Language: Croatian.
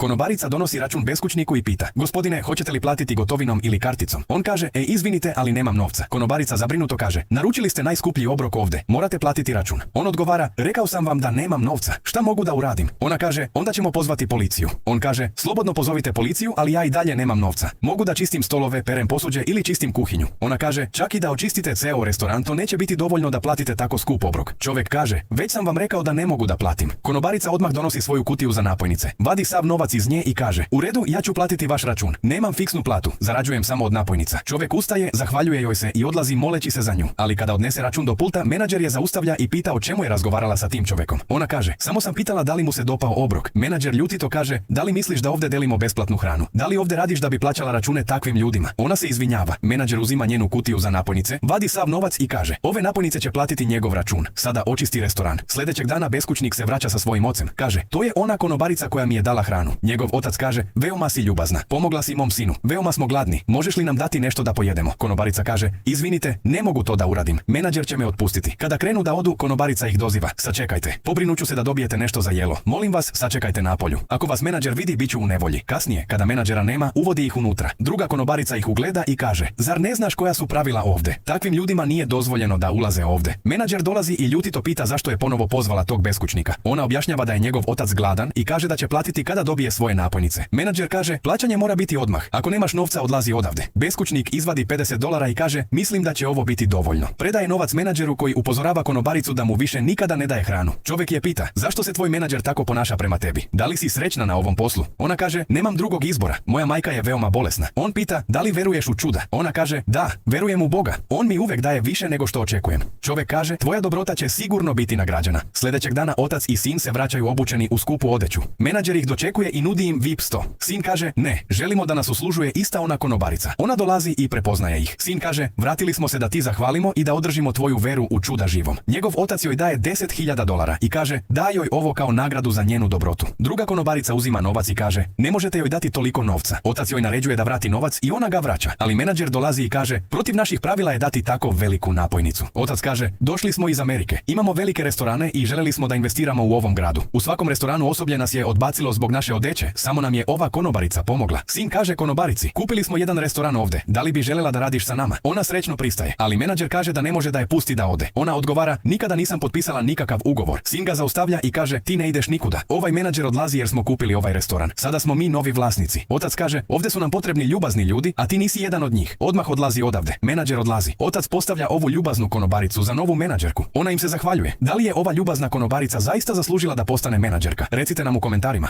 Konobarica donosi račun beskućniku i pita: gospodine, hoćete li platiti gotovinom ili karticom? On kaže: izvinite, ali nemam novca. Konobarica zabrinuto kaže: naručili ste najskuplji obrok ovdje, morate platiti račun. On odgovara: rekao sam vam da nemam novca, šta mogu da uradim? Ona kaže: onda ćemo pozvati policiju. On kaže: slobodno pozovite policiju, ali ja i dalje nemam novca. Mogu da čistim stolove, perem posuđe ili čistim kuhinju. Ona kaže: čak i da očistite ceo restoran, to neće biti dovoljno da platite tako skup obrok. Čovjek kaže: već sam vam rekao da ne mogu da platim. Konobarica odmah donosi svoju kutiju za napojnice, vadi sav novac iz nje i kaže: u redu, ja ću platiti vaš račun. Nemam fiksnu platu, zarađujem samo od napojnica. Čovjek ustaje, zahvaljuje joj se i odlazi moleći se za nju. Ali kada odnese račun do pulta, menadžer je zaustavlja i pita o čemu je razgovarala sa tim čovjekom. Ona kaže: samo sam pitala da li mu se dopao obrok. Menadžer ljutito kaže: da li misliš da ovdje delimo besplatnu hranu? Da li ovdje radiš da bi plaćala račune takvim ljudima? Ona se izvinjava. Menadžer uzima njenu kutiju za napojnice, vadi sav novac i kaže: ove napojnice će platiti njegov račun. Sada očisti restoran. Sljedećeg dana beskućnik se vraća sa svojim ocem. Kaže: to je ona konobarica koja mi je dala hranu. Njegov otac kaže: veoma si ljubazna, pomogla si mom sinu, veoma smo gladni, možeš li nam dati nešto da pojedemo? Konobarica kaže: izvinite, ne mogu to da uradim, menadžer će me otpustiti. Kada krenu da odu, konobarica ih doziva: sačekajte, pobrinuću se da dobijete nešto za jelo, molim vas, sačekajte na polju. Ako vas menadžer vidi, bit ću u nevolji. Kasnije, kada menadžera nema, uvodi ih unutra. Druga konobarica ih ugleda i kaže: zar ne znaš koja su pravila ovdje? Takvim ljudima nije dozvoljeno da ulaze ovdje. Menadžer dolazi i ljutito pita zašto je ponovo pozvala tog beskućnika. Ona objašnjava da je njegov otac gladan i kaže da će platiti kada dobije svoje napojnice. Menadžer kaže: plaćanje mora biti odmah, ako nemaš novca odlazi odavde. Beskućnik izvadi $50 i kaže: mislim da će ovo biti dovoljno. Predaje novac menadžeru koji upozorava konobaricu da mu više nikada ne daje hranu. Čovjek je pita: zašto se tvoj menadžer tako ponaša prema tebi? Da li si srećna na ovom poslu? Ona kaže: nemam drugog izbora, moja majka je veoma bolesna. On pita: da li veruješ u čuda? Ona kaže: da, verujem u Boga, on mi uvek daje više nego što očekujem. Čovjek kaže: tvoja dobrota će sigurno biti nagrađena. Sljedećeg dana otac i sin se vraćaju obučeni u skupu odeću. Menadžer ih dočekuje i nudi im VIP 100. Sin kaže: ne, želimo da nas uslužuje ista ona konobarica. Ona dolazi i prepoznaje ih. Sin kaže: vratili smo se da ti zahvalimo i da održimo tvoju veru u čuda živom. Njegov otac joj daje $10.000 i kaže: daj joj ovo kao nagradu za njenu dobrotu. Druga konobarica uzima novac i kaže: ne možete joj dati toliko novca. Otac joj naređuje da vrati novac i ona ga vraća, ali menadžer dolazi i kaže: protiv naših pravila je dati tako veliku napojnicu. Otac kaže: došli smo iz Amerike, imamo velike restorane i želeli smo da investiramo u ovom gradu. U svakom restoranu osoblje nas je odbacilo zbog naše odeće, samo nam je ova konobarica pomogla. Sin kaže konobarici: kupili smo jedan restoran ovdje, da li bi željela da radiš sa nama? Ona srećno pristaje, ali menadžer kaže da ne može da je pusti da ode. Ona odgovara: nikada nisam potpisala nikakav ugovor. Sin ga zaustavlja i kaže: ti ne ideš nikuda. Ovaj menadžer odlazi jer smo kupili ovaj restoran. Sada smo mi novi vlasnici. Otac kaže: ovdje su nam potrebni ljubazni ljudi, a ti nisi jedan od njih. Odmah odlazi odavde. Menadžer odlazi. Otac postavlja ovu ljubaznu konobaricu za novu menadžerku. Ona im se zahvaljuje. Da li je ova ljubazna konobarica zaista zaslužila da postane menadžerka? Recite nam u komentarima.